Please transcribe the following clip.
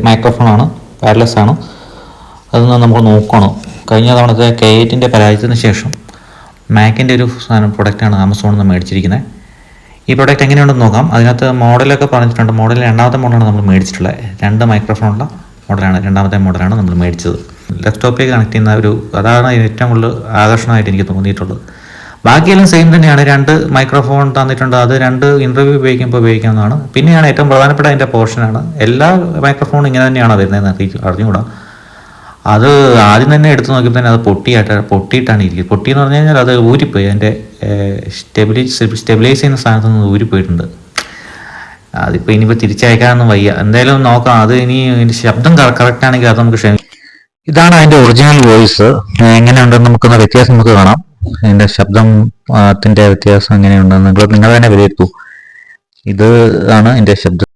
മൈക്രോഫോണാണ്, wireless ആണ്. അതൊന്ന് നമുക്ക് നോക്കണം. കഴിഞ്ഞ തവണത്തെ K8 പരാജയത്തിന് ശേഷം മാക്കിൻ്റെ ഒരു പ്രൊഡക്റ്റാണ് ആമസോണിൽ നിന്ന് മേടിച്ചിരിക്കുന്നത്. ഈ പ്രൊഡക്റ്റ് എങ്ങനെയുണ്ടെന്ന് നോക്കാം. അതിനകത്ത് മോഡലൊക്കെ പറഞ്ഞിട്ടുണ്ട്. മോഡൽ രണ്ടാമത്തെ മോഡലാണ് നമ്മൾ മേടിച്ചിട്ടുള്ളത്. 2 മൈക്രോഫോണുള്ള മോഡലാണ്, രണ്ടാമത്തെ മോഡലാണ് നമ്മൾ മേടിച്ചത്. ലാപ്ടോപ്പിലേക്ക് കണക്ട് ചെയ്യുന്ന അതാണ് ഏറ്റവും കൂടുതൽ ആകർഷണമായിട്ട് എനിക്ക് തോന്നിയിട്ടുള്ളത്. ബാക്കിയെല്ലാം സെയിം തന്നെയാണ്. 2 മൈക്രോഫോൺ തന്നിട്ടുണ്ട്. അത് 2 ഇൻ്റർവ്യൂ ഉപയോഗിക്കാവുന്നതാണ്. പിന്നെയാണ് ഏറ്റവും പ്രധാനപ്പെട്ട അതിൻ്റെ പോർഷനാണ്. എല്ലാ മൈക്രോഫോണും ഇങ്ങനെ തന്നെയാണ് വരുന്നതെന്ന് അറിഞ്ഞുകൂടാ. അത് ആദ്യം തന്നെ എടുത്ത് നോക്കിയപ്പോൾ തന്നെ അത് പൊട്ടിയിട്ടാണ് ഇരിക്കുന്നത്. പൊട്ടിയെന്ന് പറഞ്ഞു കഴിഞ്ഞാൽ അത് ഊരിപ്പോയി. അതിൻ്റെ സ്റ്റെബിലൈസ് ചെയ്യുന്ന സ്ഥാനത്ത് നിന്ന് ഊരിപ്പോയിട്ടുണ്ട്. അതിപ്പോൾ ഇനിയിപ്പോൾ തിരിച്ചയക്കാനൊന്നും വയ്യ. എന്തായാലും നോക്കാം. അത് ഇനി അതിൻ്റെ ശബ്ദം കറക്റ്റ് ആണെങ്കിൽ അത് നമുക്ക് ഇതാണ് അതിൻ്റെ ഒറിജിനൽ വോയിസ്. എങ്ങനെയുണ്ടെന്ന് നമുക്കൊന്ന് വ്യത്യാസം നമുക്ക് കാണാം. അതിൻ്റെ ശബ്ദത്തിൻ്റെ വ്യത്യാസം എങ്ങനെയുണ്ടെന്ന് നിങ്ങൾ തന്നെ വിലയിരുത്തൂ. ഇത് ആണ് എൻ്റെ ശബ്ദം.